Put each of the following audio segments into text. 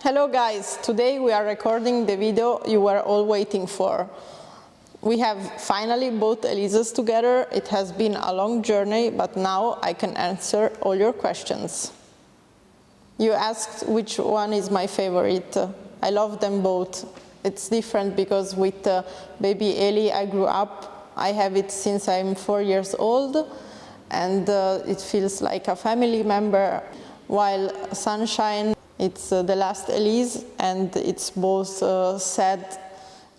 Hello guys, today we are recording the video you were all waiting for. We have finally both Elises together. It has been a long journey, but now I can answer all your questions. You asked which one is my favorite. I love them both. It's different because with baby Ellie I grew up. I have it since I'm 4 years old, and it feels like a family member, while Sunshine, it's the last Elise, and it's both sad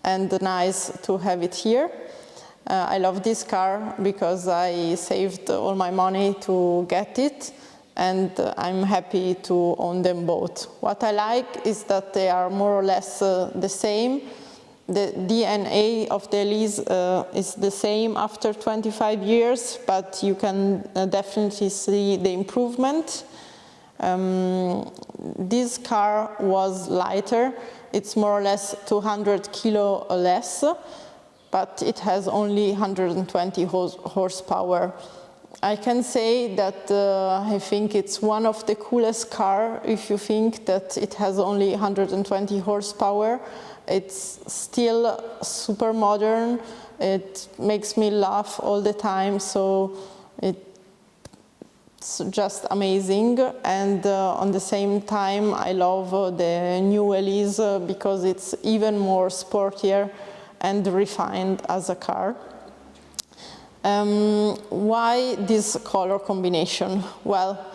and nice to have it here. I love this car because I saved all my money to get it, and I'm happy to own them both. What I like is that they are more or less the same. The DNA of the Elise is the same after 25 years, but you can definitely see the improvement. This car was lighter. It's more or less 200 kilo less, but it has only 120 horsepower. I can say that I think it's one of the coolest cars if you think that it has only 120 horsepower. It's still super modern. It makes me laugh all the time, so it's just amazing. And on the same time, I love the new Elise because it's even more sportier and refined as a car. Why this color combination? Well,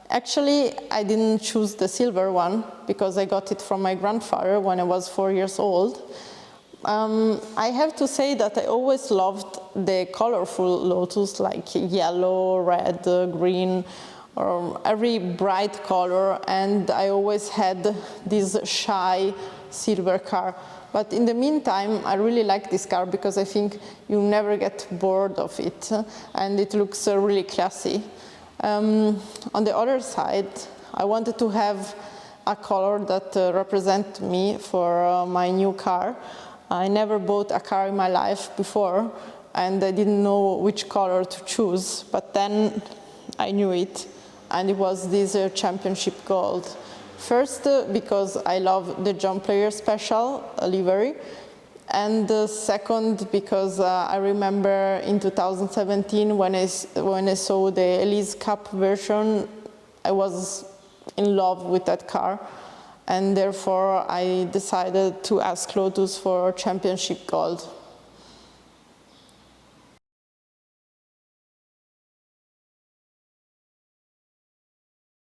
actually, I didn't choose the silver one because I got it from my grandfather when I was 4 years old. I have to say that I always loved the colorful Lotus, like yellow, red, green, or every bright color, and I always had this shy silver car. But in the meantime, I really like this car because I think you never get bored of it, and it looks really classy. On the other side, I wanted to have a color that represents me for my new car. I never bought a car in my life before, and I didn't know which color to choose, but then I knew it, and it was this championship gold. First, because I love the John Player Special livery, and second, because I remember in 2017 when I saw the Elise Cup version, I was in love with that car, and therefore I decided to ask Lotus for championship gold.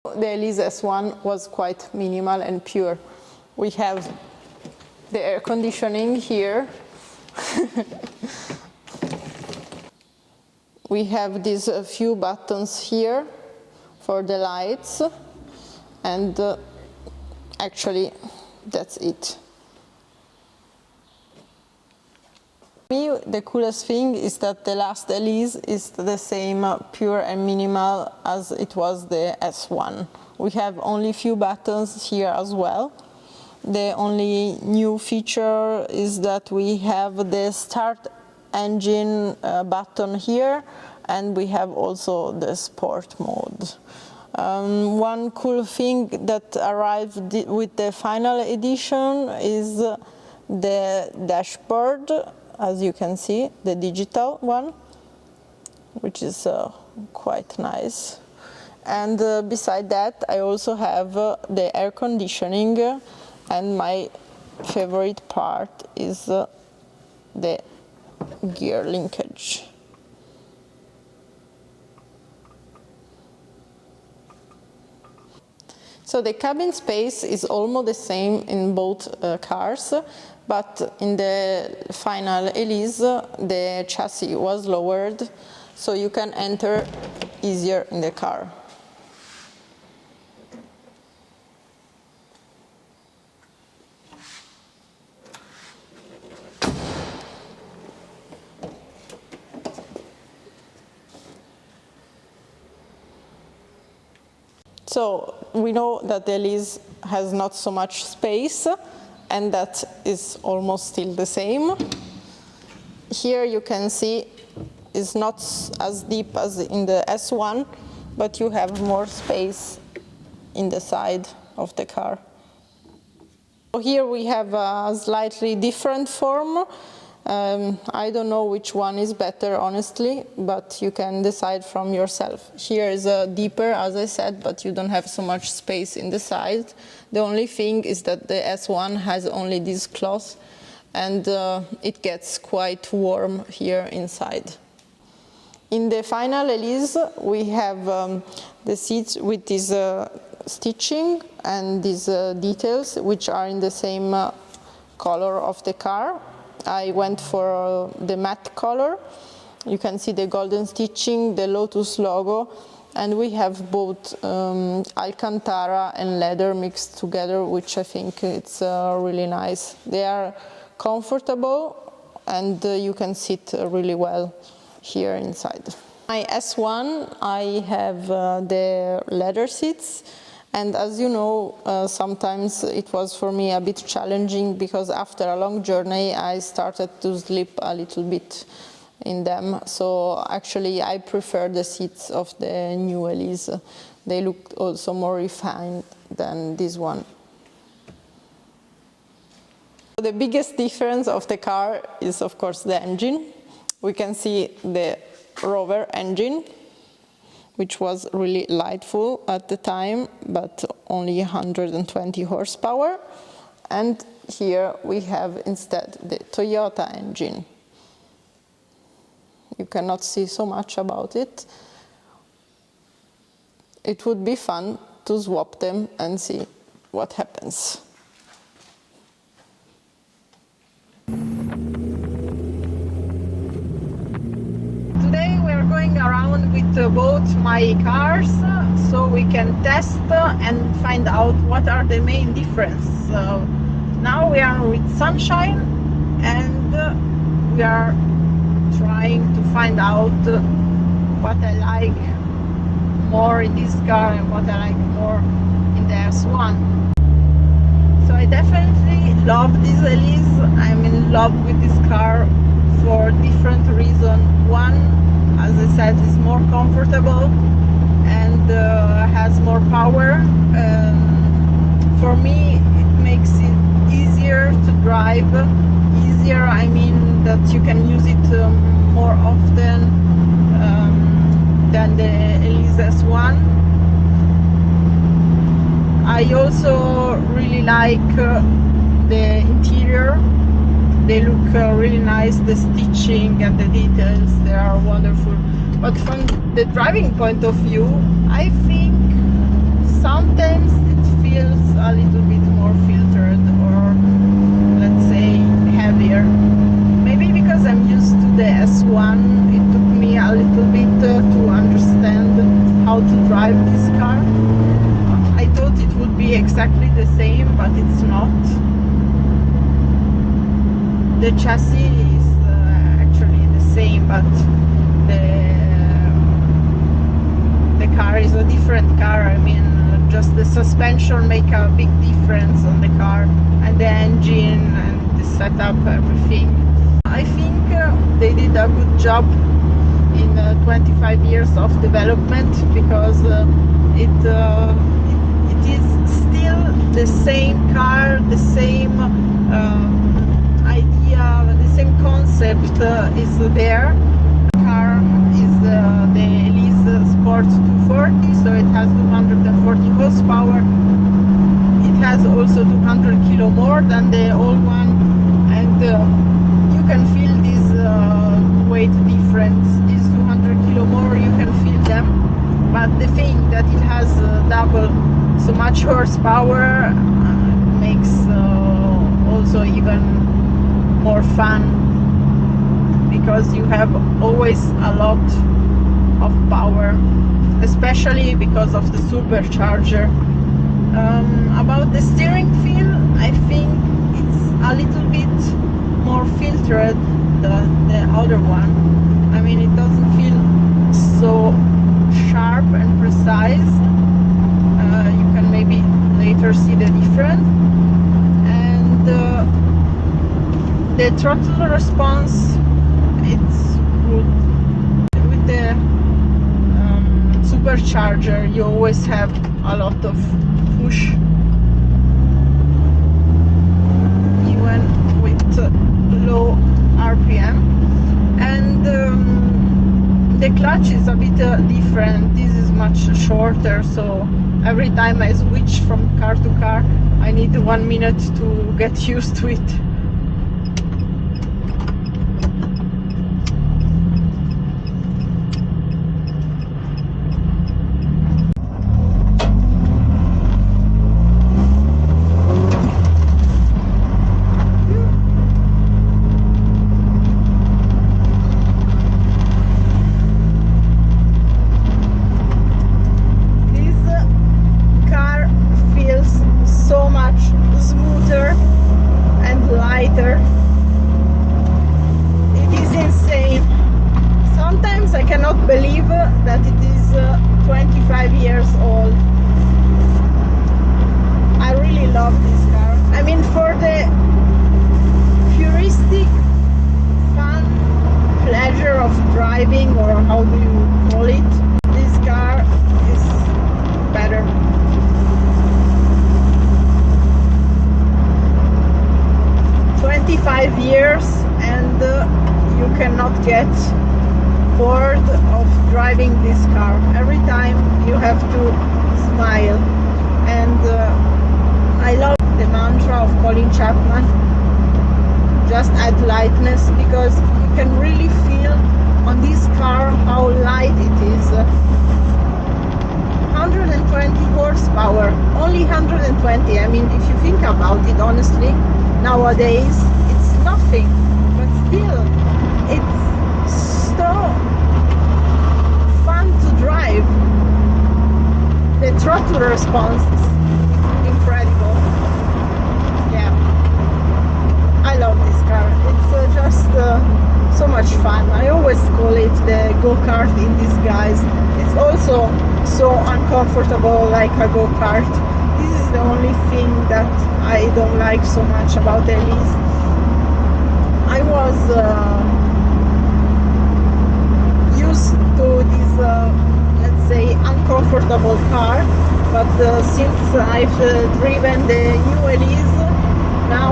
The Elise S1 was quite minimal and pure. We have the air conditioning here. We have these few buttons here for the lights, and actually that's it. For me, the coolest thing is that the last Elise is the same pure and minimal as it was the S1. We have only few buttons here as well. The only new feature is that we have the start engine button here, and we have also the sport mode. One cool thing that arrived with the final edition is the dashboard, as you can see, the digital one, which is quite nice. And beside that, I also have the air conditioning, and my favorite part is the gear linkage. So the cabin space is almost the same in both cars, but in the Final Elise, the chassis was lowered, so you can enter easier in the car. So we know that the Elise has not so much space, and that is almost still the same. Here you can see it's not as deep as in the S1, but you have more space in the side of the car. Here we have a slightly different form. I don't know which one is better, honestly, but you can decide from yourself. Here is a deeper, as I said, but you don't have so much space in the side. The only thing is that the S1 has only this cloth, and it gets quite warm here inside. In the Final Elise, we have the seats with this stitching and these details, which are in the same color of the car. I went for the matte color. You can see the golden stitching, the Lotus logo, and we have both Alcantara and leather mixed together, which I think it's really nice. They are comfortable and you can sit really well here inside. My S1, I have the leather seats. And as you know, sometimes it was for me a bit challenging because after a long journey, I started to sleep a little bit in them. So actually, I prefer the seats of the new Elise. They look also more refined than this one. The biggest difference of the car is, of course, the engine. We can see the Rover engine, which was really lightful at the time, but only 120 horsepower. And here we have instead the Toyota engine. You cannot see so much about it. It would be fun to swap them and see what happens. Today we are going around with both my cars so we can test and find out what are the main differences. Now we are with Sunshine and we are trying to find out what I like more in this car and what I like more in the S1. So I definitely love this Elise. I'm in love with this car for different reasons. One, as I said, is more comfortable and has more power. For me, it makes it easier to drive. Easier, I mean that you can use it more often than the Elise S1. I also really like the interior. They look really nice, the stitching and the details, they are wonderful. But from the driving point of view, I think sometimes it feels a little bit more filtered or, let's say, heavier. Maybe because I'm used to the S1, it took me a little bit to understand how to drive this car. I thought it would be exactly the same, but it's not. The chassis is actually the same, but the car is a different car. I mean, just the suspension make a big difference on the car, and the engine and the setup, everything. I think they did a good job in 25 years of development, because it is still the same car, the same idea, the same concept is there. The car is the Elise Sport 240, so it has 240 horsepower. It has also 200 kilo more than the old one, and you can feel this weight difference. These 200 kilo more, you can feel them, but the thing that it has double so much horsepower makes also even more fun, because you have always a lot of power, especially because of the supercharger. About the steering feel, I think it's a little bit more filtered than the other one. I mean, it doesn't feel so sharp and precise. You can maybe later see the difference. And the throttle response, it's good. With the supercharger, you always have a lot of push. clutch is a bit different. This is much shorter, so every time I switch from car to car, I need 1 minute to get used to it. Believe that it is 25 years old. I really love this car. I mean, for the puristic fun pleasure of driving, or how do you call it, this car is better. "25 years and you cannot get bored of driving this car. Every time you have to smile." And I love the mantra of Colin Chapman, "just add lightness," because you can really feel on this car how light it is. 120 horsepower, only 120. I mean, if you think about it honestly, nowadays it's nothing, but still it's so fun to drive. The throttle response is incredible. Yeah, I love this car. It's just so much fun. I always call it the go-kart in disguise. It's also so uncomfortable, like a go-kart. This is the only thing that I don't like so much about the Elise. I was used to this, let's say, uncomfortable car, but since I've driven the new Elise, now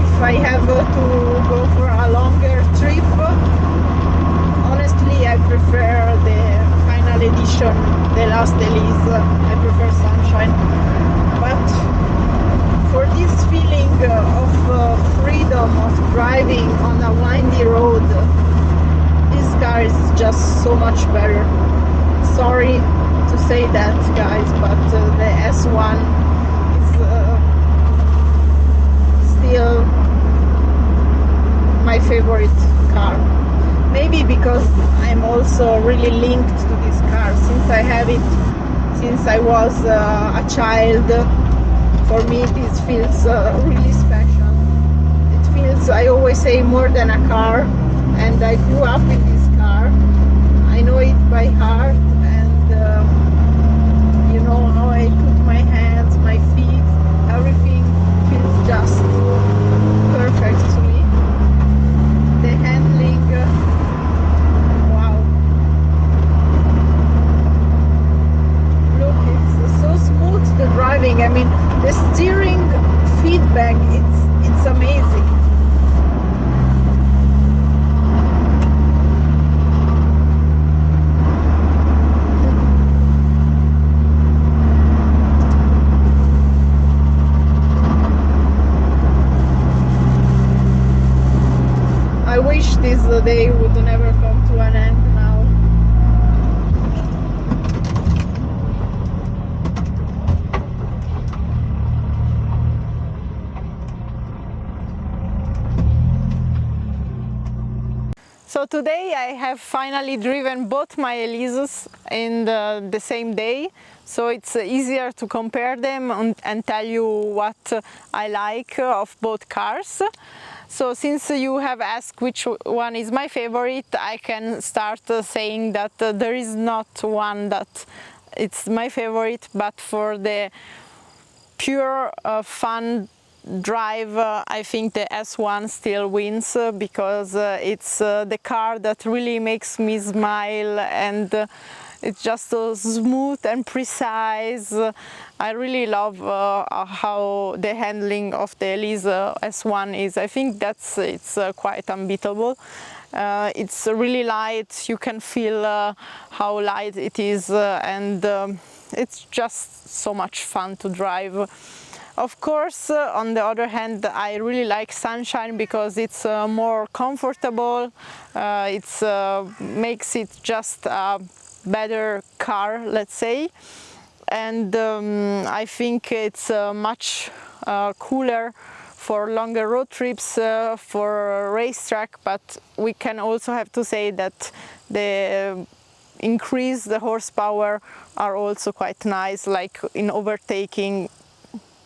if I have to go for a longer trip, honestly I prefer the Final Edition, the last Elise. I prefer Sunshine, but for this feeling of freedom of driving on a windy road, this car is just so much better. Sorry to say that, guys, but the S1 is still my favorite car. Maybe because I'm also really linked to this car, since I have it since I was a child. For me this feels really special. It feels, I always say, more than a car, and I grew up in this car. I know it by heart, and you know how I put my hands, my feet, everything feels just perfect to me. The handling, wow. Look, it's so smooth, the driving. I mean, the steering feedback, it's amazing. I wish this day would never come to an end now. So today I have finally driven both my Elises in the same day, so it's easier to compare them and tell you what I like of both cars. So since you have asked which one is my favorite, I can start saying that there is not one that it's my favorite, but for the pure fun drive, I think the S1 still wins, because it's the car that really makes me smile, and It's just so smooth and precise. I really love how the handling of the Elise S1 is. I think it's quite unbeatable. It's really light. You can feel how light it is, and it's just so much fun to drive. Of course, on the other hand, I really like Sunshine because it's more comfortable. It makes it just a better car, let's say. And I think it's much cooler for longer road trips, for racetrack, but we can also have to say that the the horsepower are also quite nice, like in overtaking.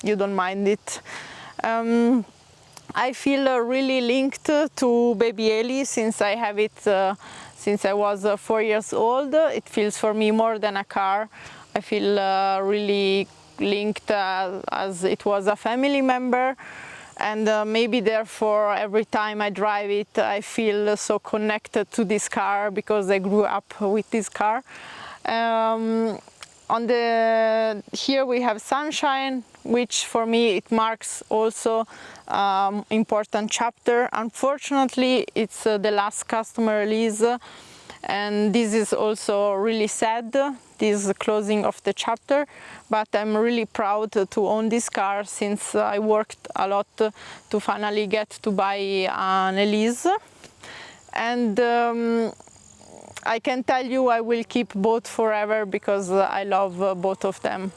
You don't mind it. I feel really linked to baby Ellie since I have it since I was 4 years old. It feels for me more than a car. I feel really linked as it was a family member, and maybe therefore every time I drive it I feel so connected to this car because I grew up with this car. Here we have Sunshine, which for me it marks also important chapter. Unfortunately, it's the last customer release, and this is also really sad, this closing of the chapter, but I'm really proud to own this car since I worked a lot to finally get to buy an Elise. And I can tell you I will keep both forever because I love both of them.